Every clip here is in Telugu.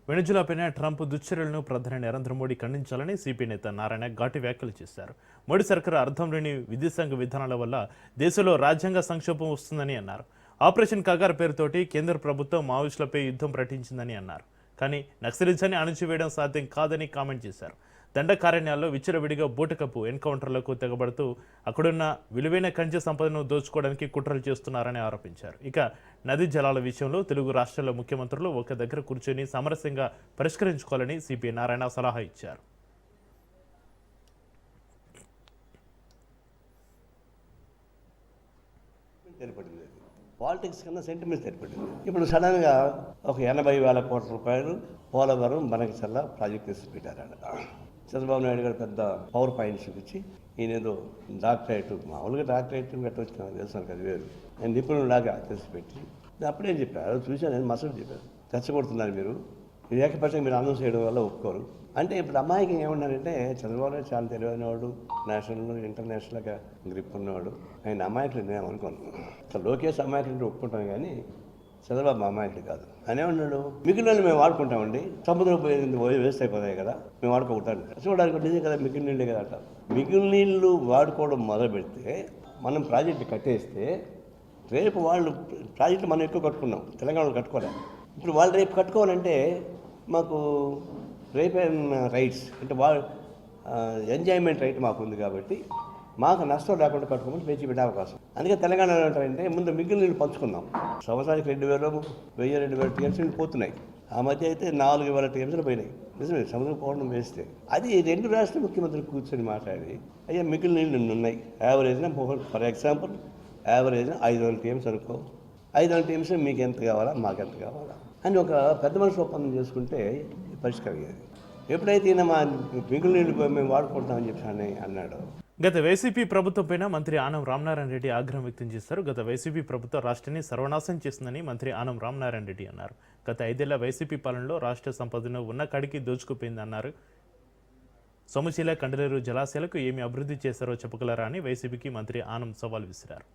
వెనుజులాపైన ట్రంప్ దుశ్చర్యలను ప్రధాని నరేంద్ర మోడీ ఖండించాలని సిపి నేత నారాయణ ఘాటు వ్యాఖ్యలు చేశారు. మోడీ సర్కారు అర్థం లేని విదేశాంగ విధానాల వల్ల దేశంలో రాజ్యాంగ సంక్షోభం వస్తుందని అన్నారు. ఆపరేషన్ కగార్ పేరుతోటి కేంద్ర ప్రభుత్వం మావోయిస్టులపై యుద్ధం ప్రకటించిందని అన్నారు. కానీ నక్సలిజాన్ని అణచివేయడం సాధ్యం కాదని కామెంట్ చేశారు. దండకారణ్యాల్లో విచ్చలవిడిగా బూటకపు ఎన్కౌంటర్లకు తెగబడుతూ అక్కడున్న విలువైన ఖనిజ సంపదను దోచుకోవడానికి కుట్రలు చేస్తున్నారని ఆరోపించారు. ఇక నదీ జలాల విషయంలో తెలుగు రాష్ట్రాల ముఖ్యమంత్రులు ఒక దగ్గర కూర్చొని సామరస్యంగా పరిష్కరించుకోవాలని సిపి నారాయణ సలహా ఇచ్చారు. పాలిటిక్స్ కన్నా సెంటిమెంట్స్ ఏర్పడింది. ఇప్పుడు సడన్గా ఒక 80,000 కోట్ల రూపాయలు పోలవరం బనకచర్ల ప్రాజెక్ట్ తీసి పెట్టారు. చంద్రబాబు నాయుడు గారు పెద్ద పవర్ పాయింట్స్ చూపించి ఈయనేదో డాక్టరేట్, మామూలుగా డాక్టరేట్ పెట్టవచ్చు, నాకు తెలుసు కదా, వేరు నేను నిపుణులాగా తెచ్చిపెట్టి అప్పుడేం చెప్పారు చూశాను, నేను మసలు చెప్పాను, తెచ్చగొడుతున్నారు మీరు, ఏకపక్షంగా మీరు అనౌన్స్ చేయడం వల్ల ఒప్పుకోరు అంటే. ఇప్పుడు అమ్మాయికి ఏమన్నారంటే చంద్రబాబు నాయుడు చాలా తెలివైన వాడు, నేషనల్ ఇంటర్నేషనల్గా గ్రిప్ ఉన్నవాడు, ఆయన అమాయకులు నేను అనుకోను. లోకేష్ అమాయకులు ఒప్పుకుంటాం కానీ చంద్రబాబు అమాయకులు కాదు. ఆయన ఏమన్నాడు, మిగిలిన మేము వాడుకుంటామండి, సముద్రం వేస్ట్ అయిపోతాయి కదా, మేము వాడుకుంటాను. చూడడానికి నిజం కదా, మిగిలిన నీళ్ళే కదా అంటారు. మిగిలిన నీళ్ళు వాడుకోవడం మొదలు పెడితే మనం ప్రాజెక్టు కట్టేస్తే రేపు వాళ్ళు ప్రాజెక్టు మనం ఎక్కువ కట్టుకున్నాం, తెలంగాణలో కట్టుకోవాలి. ఇప్పుడు వాళ్ళు రేపు కట్టుకోవాలంటే మాకు రేపే రైట్స్ అంటే వాళ్ళు ఎంజాయ్మెంట్ రైట్ మాకు ఉంది కాబట్టి మాకు నష్టం లేకుండా కట్టుకోమని పేచి పెట్టే అవకాశం. అందుకే తెలంగాణలో ఏంటంటే ముందు మిగిలిన నీళ్ళు పంచుకుందాం. సంవత్సరానికి 2,000, 2,000 టీఎంసీలు పోతున్నాయి. ఆ మధ్య అయితే 4,000 టీఎంసీలు పోయినాయి. నిజమే, సముద్రం పోవడం వేస్తే అది 2 రాష్ట్ర ముఖ్యమంత్రులు కూర్చొని మాట్లాడి అయ్యా మిగిలిన నీళ్ళు ఉన్నాయి, యావరేజ్న ఫర్ ఎగ్జాంపుల్ యావరేజ్న 5,000 టీఎంసీ అనుకో, 5,000 టీఎంసీ మీకు ఎంత కావాలా మాకు ఎంత కావాలా అని ఒక పెద్ద మనిషి ఒప్పందం చేసుకుంటే పరిష్కారం అయ్యేది. ఎప్పుడైతే ఈయన మా మిగిలిన నీళ్ళు మేము వాడుకుంటామని చెప్పి అన్నాడు. గత వైసీపీ ప్రభుత్వంపైన మంత్రి ఆనం రామనారాయణ రెడ్డి ఆగ్రహం వ్యక్తం చేశారు. గత వైసీపీ ప్రభుత్వం రాష్ట్రాన్ని సర్వనాశనం చేసిందని మంత్రి ఆనం రామనారాయణ రెడ్డి అన్నారు. గత 5 ఏళ్ల వైసీపీ పాలనలో రాష్ట్ర సంపదను ఉన్న కాడికి దోచుకుపోయిందన్నారు. సొమశీల, కండలేరు జలాశయాలకు ఏమి అభివృద్ధి చేశారో చెప్పగలరా అని వైసీపీకి మంత్రి ఆనం సవాల్ విసిరారు.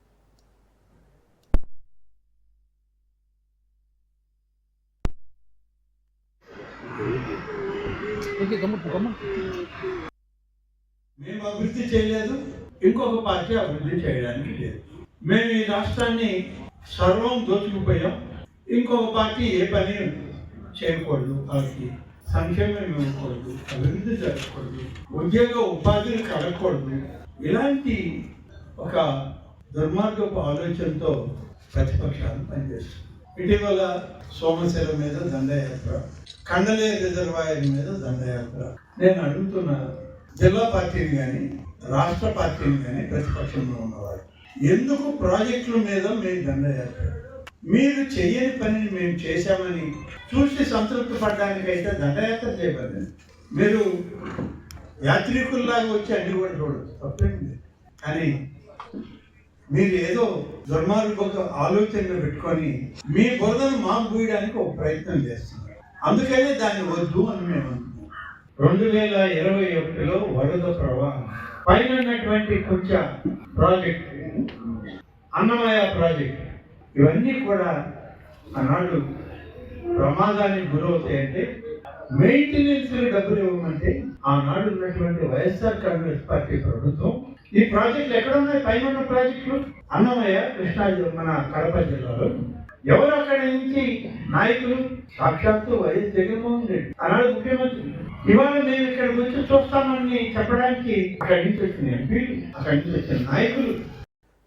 మేము అభివృద్ధి చేయలేదు, ఇంకొక పార్టీ అభివృద్ధి చేయడానికి లేదు. మేము ఈ రాష్ట్రాన్ని సర్వం దోచుకుపోయాం, ఇంకొక పార్టీ ఏ పని చేయకూడదు, వాళ్ళకి సంక్షేమం ఇవ్వకూడదు, అభివృద్ధి జరగకూడదు, ఉద్యోగ ఉపాధిని కలగకూడదు. ఇలాంటి ఒక దుర్మార్గపు ఆలోచనతో ప్రతిపక్షాలు పనిచేస్తుంది. ఇటీవల సోమశిల మీద దండయాత్ర, కండలేరు రిజర్వాయర్ మీద దండయాత్ర. నేను అడుగుతున్నాను, జిల్లా పార్టీని కానీ రాష్ట్ర పార్టీని కానీ ప్రతిపక్షంలో ఉన్నవారు ఎందుకు ప్రాజెక్టుల మీద మేము దండయాత్ర? మీరు చేయని పనిని మేము చేశామని చూసి సంతృప్తి పడడానికైతే దండయాత్ర చేయబడింది. మీరు యాత్రికుల్లాగా వచ్చి అన్ని కూడా చూడదు, తప్పేంది. కానీ మీరు ఏదో దుర్మార్గపు ఆలోచనలు పెట్టుకొని మీ బురదను మాకు పూయడానికి ఒక ప్రయత్నం చేస్తున్నారు. అందుకనే దాన్ని వద్దు అని మేము అనుకుంటున్నాం. 2021లో వరద ప్రవాహం పైన ఉన్నటువంటి కొంచెం ప్రాజెక్ట్, అన్నమయ్య ప్రాజెక్ట్, ఇవన్నీ కూడా ఆనాడు ప్రమాదానికి గురవుతాయంటే మెయింటెనెన్స్ డబ్బులు ఇవ్వమంటే ఆనాడు ఉన్నటువంటి వైఎస్ఆర్ కాంగ్రెస్ పార్టీ ప్రభుత్వం ఈ ప్రాజెక్టులు ఎక్కడ ఉన్నాయి? పైన ఉన్న ప్రాజెక్టులు అన్నమయ్య, కృష్ణా, మన కడప జిల్లాలో. ఎవరు అక్కడ నుంచి నాయకులు? సాక్షాత్తు వైఎస్ జగన్మోహన్ రెడ్డి ఆనాడు ముఖ్యమంత్రి. ఇవాళ మేము ఇక్కడికి వచ్చి చూస్తామని చెప్పడానికి అక్కడి నుంచి వచ్చిన ఎంపీలు, అక్కడి నుంచి వచ్చిన నాయకులు.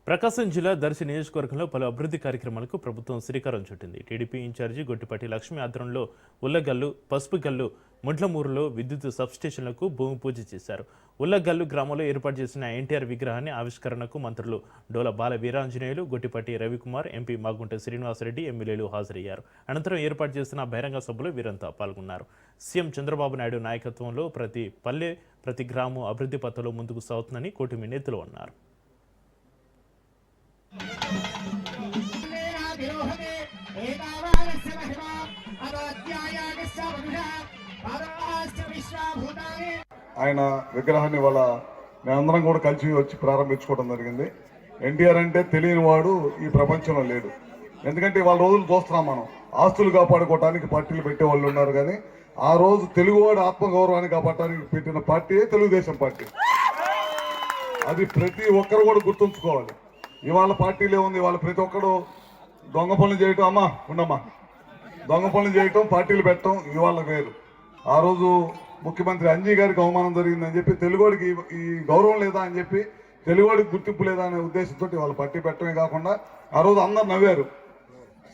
ప్రకాశం జిల్లా దర్శి నియోజకవర్గంలో పలు అభివృద్ధి కార్యక్రమాలకు ప్రభుత్వం శ్రీకారం చుట్టింది. టీడీపీ ఇన్ఛార్జి గొట్టిపాటి లక్ష్మి ఆధ్వర్యంలో ఉల్లగల్లు, పసుపుగల్లు, ముండ్లమూరులో విద్యుత్ సబ్స్టేషన్లకు భూమి పూజ చేశారు. ఉల్లగల్లు గ్రామంలో ఏర్పాటు చేసిన ఎన్టీఆర్ విగ్రహాన్ని ఆవిష్కరణకు మంత్రులు డోల బాల వీరాంజనేయులు, గొట్టిపాటి రవికుమార్, ఎంపీ మాగుంట శ్రీనివాసరెడ్డి, ఎమ్మెల్యేలు హాజరయ్యారు. అనంతరం ఏర్పాటు చేసిన బహిరంగ సభలో వీరంతా పాల్గొన్నారు. సీఎం చంద్రబాబు నాయుడు నాయకత్వంలో ప్రతి పల్లె, ప్రతి గ్రామం అభివృద్ధి పథంలో ముందుకు సాగుతుందని కూటమి నేతలు అన్నారు. ఆయన విగ్రహాన్ని వాళ్ళ మేమందరం కూడా కలిసి వచ్చి ప్రారంభించుకోవడం జరిగింది. ఎన్టీఆర్ అంటే తెలియని వాడు ఈ ప్రపంచంలో లేడు. ఎందుకంటే వాళ్ళ రోజులు చూస్తున్నాం మనం. ఆస్తులు కాపాడుకోవటానికి పార్టీలు పెట్టే వాళ్ళు ఉన్నారు. కానీ ఆ రోజు తెలుగువాడి ఆత్మగౌరవాన్ని కాపాడటానికి పెట్టిన పార్టీయే తెలుగుదేశం పార్టీ. అది ప్రతి ఒక్కరు కూడా గుర్తుంచుకోవాలి. ఇవాళ పార్టీలే ఉంది, ఇవాళ ప్రతి ఒక్కరు దొంగ పనులు చేయటం, అమ్మా ఉండమ్మా, దొంగ పనులు చేయటం, పార్టీలు పెట్టడం ఇవాళ వేరు. ఆ రోజు ముఖ్యమంత్రి అంజీ గారికి అవమానం జరిగిందని చెప్పి తెలుగువాడికి ఈ గౌరవం లేదా అని చెప్పి, తెలుగువాడికి గుర్తింపు లేదా అనే ఉద్దేశంతో వాళ్ళ పార్టీ పెట్టడమే కాకుండా ఆ రోజు అందరు నవ్వారు.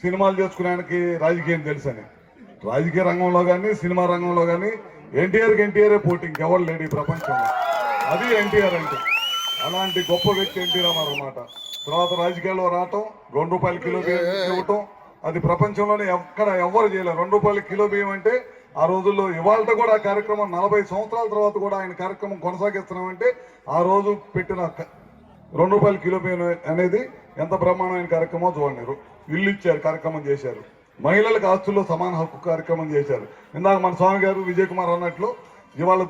సినిమాలు చేసుకునేకి రాజకీయం తెలుసని. రాజకీయ రంగంలో కానీ సినిమా రంగంలో కానీ ఎన్టీఆర్ఏ పోటీ, ఇంకెవరు లేడు ఈ ప్రపంచంలో. అది ఎన్టీఆర్ అంటే. అలాంటి గొప్ప వ్యక్తి ఎన్టీ రామారావు అన్నమాట. తర్వాత రాజకీయాల్లో రావటం, ₹2 కిలో బియ్యం ఇవ్వటం, అది ప్రపంచంలోనే ఎక్కడ ఎవ్వరు చేయలేరు. ₹2 కిలో బియ్యం అంటే ఆ రోజుల్లో. ఇవాళ కూడా ఆ కార్యక్రమం 40 సంవత్సరాల తర్వాత కూడా ఆయన కార్యక్రమం కొనసాగిస్తున్నామంటే ఆ రోజు పెట్టిన ₹2 కిలో బియ్యం అనేది ఎంత బ్రహ్మాండమైన కార్యక్రమం చూడండి. ఇల్లు ఇచ్చారు, కార్యక్రమం చేశారు. మహిళలకు ఆస్తుల్లో సమాన హక్కు కార్యక్రమం చేశారు. ఇందాక మన స్వామి గారు విజయ్ కుమార్ అన్నట్లు ఇవాళ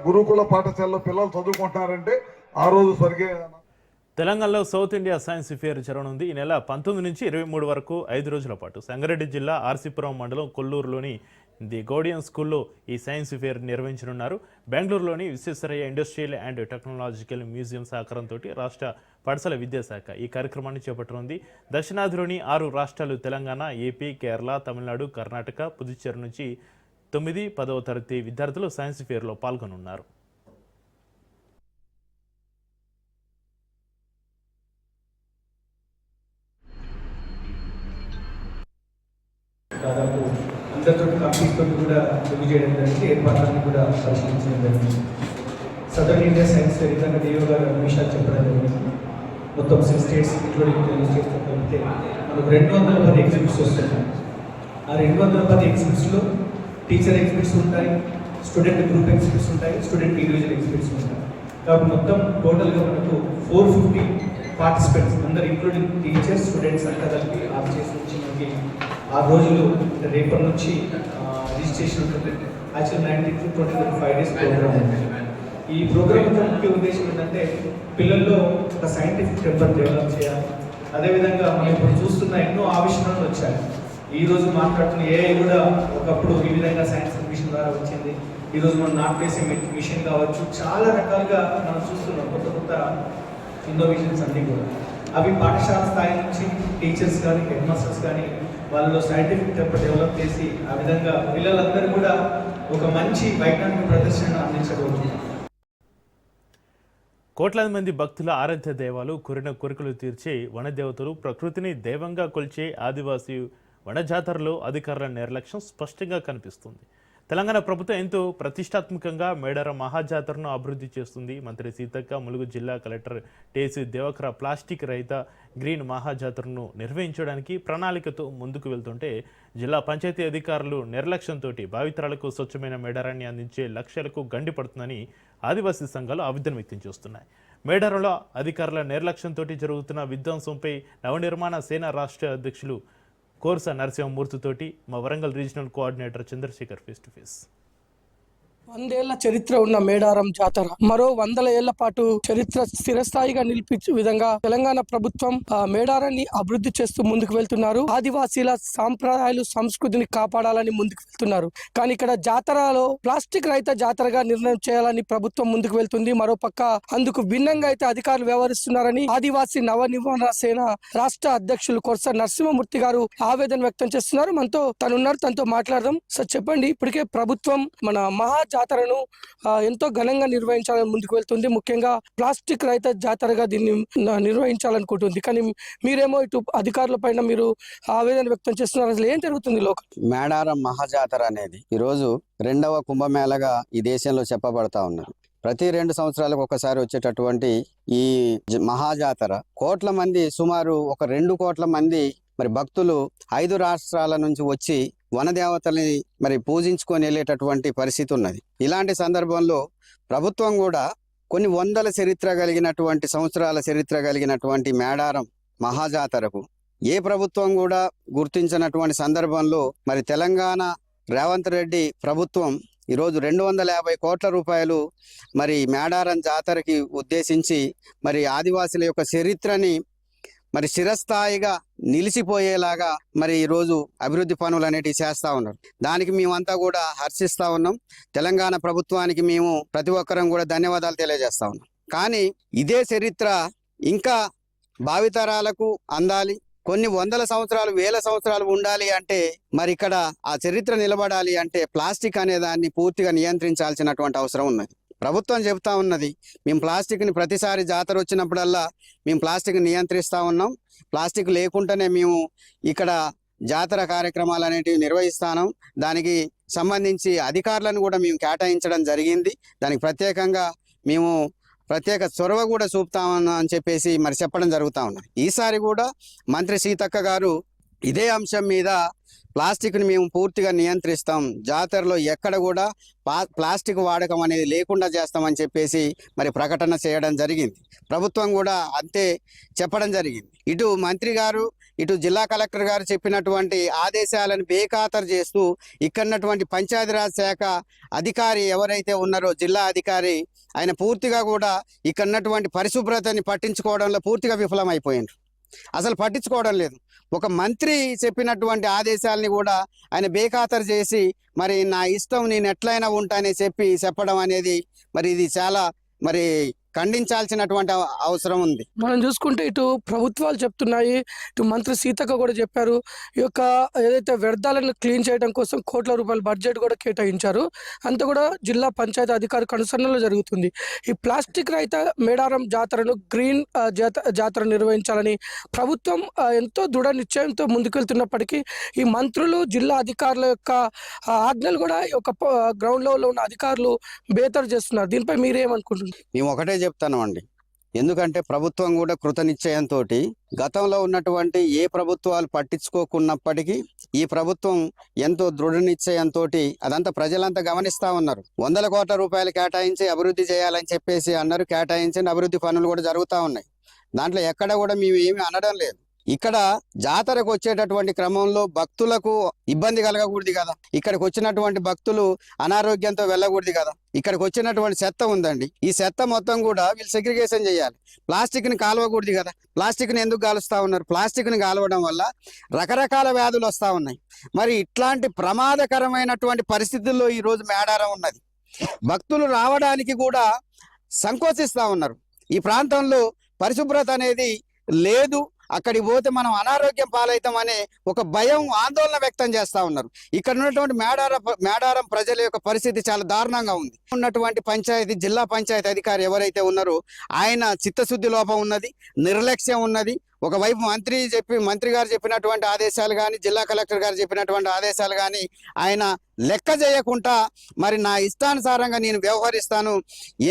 గురుకుల పాఠశాలలో పిల్లలు చదువుకుంటున్నారంటే ఆ రోజు స్వర్గీయ. తెలంగాణలో సౌత్ ఇండియా సైన్స్ ఫేర్ జరగనుంది. ఈ నెల 19 నుంచి 23 వరకు 5 రోజుల పాటు సంగారెడ్డి జిల్లా ఆర్సీపురం మండలం కొల్లూరులోని ది గౌడియన్ స్కూల్లో ఈ సైన్స్ ఫేర్ నిర్వహించనున్నారు. బెంగళూరులోని Visvesvaraya industrial and technological museum సహకారంతో రాష్ట్ర పాఠశాల విద్యాశాఖ ఈ కార్యక్రమాన్ని చేపట్టనుంది. దక్షిణాదిలోని 6 రాష్ట్రాలు తెలంగాణ, ఏపీ, కేరళ, తమిళనాడు, కర్ణాటక, పుదుచ్చేరి నుంచి 9, 10వ తరగతి విద్యార్థులు సైన్స్ ఫేర్లో పాల్గొనున్నారు. దాదాపు అందరితో కంపెనీస్తో కూడా రివ్యూ చేయడం జరిగింది, ఏర్పాట్లన్నీ కూడా పరిశీలించడం జరిగింది. సదర్న్ ఇండియా సైన్స్ ఫేర్ ఇందాక డిఓ గారు విషయాలు చెప్పడం జరిగింది. మొత్తం 6 స్టేట్స్ ఇంక్లూడింగ్ తెలుగు స్టేట్స్తో కలిపితే మనకు 210 ఎగ్జిబిట్స్ వస్తున్నాయి. ఆ 210 ఎగ్జిబిట్స్లో టీచర్ ఎగ్జిబిట్స్ ఉంటాయి, స్టూడెంట్ గ్రూప్ ఎగ్జిబిట్స్ ఉంటాయి, స్టూడెంట్ ఇండివిజువల్ ఎగ్జిబిట్స్ ఉంటాయి. కాబట్టి మొత్తం టోటల్గా మనకు 450 పార్టిసిపెంట్స్ అందరు ఇంక్లూడింగ్ టీచర్స్, స్టూడెంట్స్ అంతా కలిపి ఆఫీసెస్ నుంచి మనకి 6 రోజులు రేపటి నుంచి రిజిస్ట్రేషన్ ఉంటుంది. యాక్చువల్ 19 to 25 days ప్రోగ్రామ్ ఉంటుంది. ఈ ప్రోగ్రామ్ యొక్క ముఖ్య ఉద్దేశం ఏంటంటే పిల్లల్లో ఒక సైంటిఫిక్ టెంపర్ డెవలప్ చేయాలి. అదేవిధంగా మనం ఇప్పుడు చూస్తున్న ఎన్నో ఆవిష్కరణలు వచ్చాయి. ఈరోజు మాట్లాడుతున్న ఏఐ కూడా ఒకప్పుడు ఈ విధంగా సైన్స్ మిషన్ ద్వారా వచ్చింది. ఈరోజు మనం నాట్ వేసే మిషన్ కావచ్చు, చాలా రకాలుగా మనం చూస్తున్నాం కొత్త కొత్త ఇన్నోవేషన్స్ అన్నీ కూడా. అవి పాఠశాల స్థాయి నుంచి టీచర్స్ కానీ హెడ్ మాస్టర్స్ కానీ వాళ్ళలో సైంటిఫిక్ టెంపర్ డెవలప్ చేసి ఆ విధంగా పిల్లలందరూ కూడా ఒక మంచి వైజ్ఞానిక ప్రదర్శనను అందించబోతున్నారు. కోట్లాది మంది భక్తుల ఆరాధ్య దేవాలు కోరిన కోరికలు తీర్చే వనదేవతలు ప్రకృతిని దైవంగా కొలిచే ఆదివాసీ వనజాతరలో అధికారుల నిర్లక్ష్యం స్పష్టంగా కనిపిస్తుంది. తెలంగాణ ప్రభుత్వం ఎంతో ప్రతిష్టాత్మకంగా మేడారం మహాజాతరను అభివృద్ధి చేస్తుంది. మంత్రి సీతక్క, ములుగు జిల్లా కలెక్టర్ టేసి దేవకర ప్లాస్టిక్ రహిత గ్రీన్ మహాజాతరను నిర్వహించడానికి ప్రణాళికతో ముందుకు వెళ్తుంటే జిల్లా పంచాయతీ అధికారులు నిర్లక్ష్యంతో భావితరాలకు స్వచ్ఛమైన మేడారాన్ని అందించే లక్ష్యాలకు గండి పడుతుందని ఆదివాసీ సంఘాలు ఆవేదన వ్యక్తం చేస్తున్నాయి. మేడారంలో అధికారుల నిర్లక్ష్యంతో జరుగుతున్న విధ్వంసంపై నవనిర్మాణ సేన రాష్ట్ర అధ్యక్షులు కోర్స నరసింహమూర్తితోటి మా Warangal regional coordinator Chandrashekar face to face. 100 ఏళ్ల చరిత్ర ఉన్న మేడారం జాతర మరో 100 ఏళ్ల పాటు చరిత్ర స్థిరస్థాయిగా నిలిపించే విధంగా తెలంగాణ ప్రభుత్వం మేడారాన్ని అభివృద్ధి చేస్తూ ముందుకు వెళ్తున్నారు. ఆదివాసీల సాంప్రదాయాలు సంస్కృతిని కాపాడాలని ముందుకు వెళ్తున్నారు. కానీ ఇక్కడ జాతరలో ప్లాస్టిక్ రహిత జాతరగా నిర్ణయం చేయాలని ప్రభుత్వం ముందుకు వెళ్తుంది. మరో పక్క అందుకు భిన్నంగా అయితే అధికారులు వ్యవహరిస్తున్నారని ఆదివాసీ నవనిర్మాణ సేన రాష్ట్ర అధ్యక్షులు కొర్స నరసింహమూర్తి గారు ఆవేదన వ్యక్తం చేస్తున్నారు. మనతో తనున్నారు, తనతో మాట్లాడదాం. సార్ చెప్పండి, ఇప్పటికే ప్రభుత్వం మన మహా జాతరను ఎంతో ఘనంగా నిర్వహించాలని ముందుకు వెళ్తుంది. ముఖ్యంగా ప్లాస్టిక్ రహిత జాతరగా దీన్ని నిర్వహించాలనుకుంటుంది. కానీ మీరేమో ఇటు అధికారుల పైన మీరు ఆవేదన వ్యక్తం చేస్తున్నారు. అసలు ఏం జరుగుతుంది లోకల్? మేడారం మహాజాతర అనేది ఈరోజు 2వ కుంభమేళగా ఈ దేశంలో చెప్పబడతా ఉన్నారు. ప్రతి 2 సంవత్సరాలకు ఒకసారి వచ్చేటటువంటి ఈ మహాజాతర కోట్ల మంది, సుమారు ఒక 2 కోట్ల మంది మరి భక్తులు 5 రాష్ట్రాల నుంచి వచ్చి వనదేవతల్ని మరి పూజించుకొని వెళ్ళేటటువంటి పరిస్థితి ఉన్నది. ఇలాంటి సందర్భంలో ప్రభుత్వం కూడా కొన్ని వందల చరిత్ర కలిగినటువంటి సంవత్సరాల చరిత్ర కలిగినటువంటి మేడారం మహాజాతరకు ఏ ప్రభుత్వం కూడా గుర్తించినటువంటి సందర్భంలో మరి తెలంగాణ రేవంత్ రెడ్డి ప్రభుత్వం ఈరోజు 250 కోట్ల రూపాయలు మరి మేడారం జాతరకి ఉద్దేశించి మరి ఆదివాసుల యొక్క చరిత్రని మరి చిరస్థాయిగా నిలిచిపోయేలాగా మరి ఈరోజు అభివృద్ధి పనులు అనేటివి చేస్తూ ఉన్నారు. దానికి మేమంతా కూడా హర్షిస్తూ ఉన్నాం. తెలంగాణ ప్రభుత్వానికి మేము ప్రతి ఒక్కరం కూడా ధన్యవాదాలు తెలియజేస్తా ఉన్నాం. కానీ ఇదే చరిత్ర ఇంకా భావితరాలకు అందాలి, కొన్ని వందల సంవత్సరాలు వేల సంవత్సరాలు ఉండాలి అంటే మరి ఇక్కడ ఆ చరిత్ర నిలబడాలి అంటే ప్లాస్టిక్ అనే దాన్ని పూర్తిగా నియంత్రించాల్సినటువంటి అవసరం ఉన్నది. ప్రభుత్వం చెబుతా ఉన్నది మేము ప్లాస్టిక్ని ప్రతిసారి జాతర వచ్చినప్పుడల్లా మేము ప్లాస్టిక్ నియంత్రిస్తూ ఉన్నాం, ప్లాస్టిక్ లేకుండానే మేము ఇక్కడ జాతర కార్యక్రమాలు అనేటివి నిర్వహిస్తాను, దానికి సంబంధించి అధికారులను కూడా మేము కేటాయించడం జరిగింది, దానికి ప్రత్యేకంగా మేము ప్రత్యేక చొరవ కూడా చూపుతామని అని చెప్పేసి మరి చెప్పడం జరుగుతూ ఉన్నది. ఈసారి కూడా మంత్రి సీతక్క గారు ఇదే అంశం మీద ప్లాస్టిక్ని మేము పూర్తిగా నియంత్రిస్తాం, జాతరలో ఎక్కడ కూడా ప్లాస్టిక్ వాడకం అనేది లేకుండా చేస్తామని చెప్పేసి మరి ప్రకటన చేయడం జరిగింది. ప్రభుత్వం కూడా అంతే చెప్పడం జరిగింది. ఇటు మంత్రి గారు ఇటు జిల్లా కలెక్టర్ గారు చెప్పినటువంటి ఆదేశాలను బేఖాతరు చేస్తూ ఇక్కడున్నటువంటి పంచాయతీరాజ్ శాఖ అధికారి ఎవరైతే ఉన్నారో జిల్లా అధికారి ఆయన పూర్తిగా కూడా ఇక్కడున్నటువంటి పరిశుభ్రతని పట్టించుకోవడంలో పూర్తిగా విఫలమైపోయింది. అసలు పట్టించుకోవడం లేదు. ఒక మంత్రి చెప్పినటువంటి ఆదేశాలని కూడా ఆయన బేఖాతరు చేసి మరి నా ఇష్టం నేను ఎట్లయినా ఉంటానని చెప్పడం అనేది మరి ఇది చాలా మరి ఖండించాల్సినటువంటి అవసరం ఉంది. మనం చూసుకుంటే ఇటు ప్రభుత్వాలు చెప్తున్నాయి, ఇటు మంత్రి సీతక్క కూడా చెప్పారు, ఈ యొక్క ఏదైతే వ్యర్థాలను క్లీన్ చేయడం కోసం కోట్ల రూపాయల బడ్జెట్ కూడా కేటాయించారు, అంతా కూడా జిల్లా పంచాయతీ అధికారి కనుసరణలో జరుగుతుంది. ఈ ప్లాస్టిక్ రహిత మేడారం జాతరను గ్రీన్ జాతర నిర్వహించాలని ప్రభుత్వం ఎంతో దృఢ నిశ్చయంతో ముందుకెళ్తున్నప్పటికీ ఈ మంత్రులు జిల్లా అధికారుల యొక్క ఆజ్ఞలు కూడా ఈ యొక్క గ్రౌండ్ లెవెల్లో ఉన్న అధికారులు బేతరు చేస్తున్నారు. దీనిపై మీరేమనుకుంటున్నారు? మేము ఒకటే చెప్తామండి, ఎందుకంటే ప్రభుత్వం కూడా కృత నిశ్చయంతో గతంలో ఉన్నటువంటి ఏ ప్రభుత్వాలు పట్టించుకోకున్నప్పటికీ ఈ ప్రభుత్వం ఎంతో దృఢ నిశ్చయంతో అదంతా ప్రజలంతా గమనిస్తా ఉన్నారు. 100 కోట్ల రూపాయలు కేటాయించి అభివృద్ధి చేయాలని చెప్పేసి అన్నారు, కేటాయించిన అభివృద్ధి పనులు కూడా జరుగుతూ ఉన్నాయి. దాంట్లో ఎక్కడ కూడా మేము ఏమీ అనడం లేదు. ఇక్కడ జాతరకు వచ్చేటటువంటి క్రమంలో భక్తులకు ఇబ్బంది కలగకూడదు కదా, ఇక్కడికి వచ్చినటువంటి భక్తులు అనారోగ్యంతో వెళ్ళకూడదు కదా. ఇక్కడికి వచ్చినటువంటి చెత్త ఉందండి, ఈ చెత్త మొత్తం కూడా వీళ్ళు సెగ్రిగేషన్ చేయాలి. ప్లాస్టిక్ని కాలవకూడదు కదా. ప్లాస్టిక్ని ఎందుకు కాలుస్తూ ఉన్నారు? ప్లాస్టిక్ని కాలవడం వల్ల రకరకాల వ్యాధులు వస్తూ ఉన్నాయి. మరి ఇట్లాంటి ప్రమాదకరమైనటువంటి పరిస్థితుల్లో ఈరోజు మేడారం ఉన్నది. భక్తులు రావడానికి కూడా సంకోచిస్తూ ఉన్నారు. ఈ ప్రాంతంలో పరిశుభ్రత అనేది లేదు, అక్కడికి పోతే మనం అనారోగ్యం పాలవుతామనే ఒక భయం ఆందోళన వ్యక్తం చేస్తూ ఉన్నారు. ఇక్కడ ఉన్నటువంటి మేడారం ప్రజల యొక్క పరిస్థితి చాలా దారుణంగా ఉంది. ఉన్నటువంటి జిల్లా పంచాయతీ అధికారి ఎవరైతే ఉన్నారో ఆయన చిత్తశుద్ధి లోపం ఉన్నది, నిర్లక్ష్యం ఉన్నది. ఒకవైపు మంత్రి గారు చెప్పినటువంటి ఆదేశాలు కానీ జిల్లా కలెక్టర్ గారు చెప్పినటువంటి ఆదేశాలు కానీ ఆయన లెక్క చేయకుండా మరి నా ఇష్టానుసారంగా నేను వ్యవహరిస్తాను,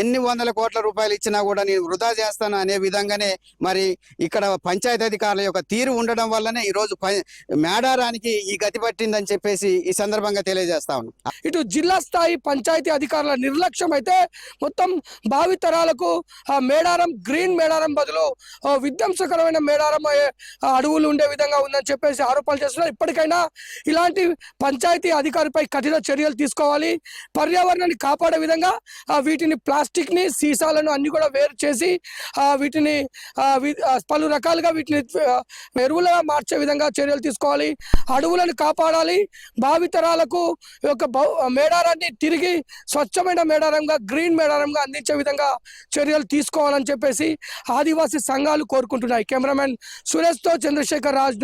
ఎన్ని 100 కోట్ల రూపాయలు ఇచ్చినా కూడా నేను వృధా చేస్తాను అనే విధంగానే మరి ఇక్కడ పంచాయతీ అధికారుల యొక్క తీరు ఉండడం వల్లనే ఈరోజు మేడారానికి ఈ గతి పట్టిందని చెప్పేసి ఈ సందర్భంగా తెలియజేస్తా ఉన్నాను. ఇటు జిల్లా స్థాయి పంచాయతీ అధికారుల నిర్లక్ష్యం అయితే మొత్తం భావితరాలకు మేడారం గ్రీన్ మేడారం బదులు విధ్వంసకరమైన మేడారం అడవులు ఉండే విధంగా ఉందని చెప్పేసి ఆరోపణలు చేస్తున్నారు. ఇప్పటికైనా ఇలాంటి పంచాయతీ అధికారిపై కఠిన చర్యలు తీసుకోవాలి. పర్యావరణాన్ని కాపాడే విధంగా వీటిని ప్లాస్టిక్ని సీసాలను అన్ని కూడా వేరు చేసి వీటిని పలు రకాలుగా వీటిని ఎరువులుగా మార్చే విధంగా చర్యలు తీసుకోవాలి. అడవులను కాపాడాలి. భావితరాలకు యొక్క మేడారాన్ని తిరిగి స్వచ్ఛమైన మేడారంగా గ్రీన్ మేడారంగా అందించే విధంగా చర్యలు తీసుకోవాలని చెప్పేసి ఆదివాసీ సంఘాలు కోరుకుంటున్నాయి. కెమెరామెన్ సురేష్తో చంద్రశేఖర్ రాజు.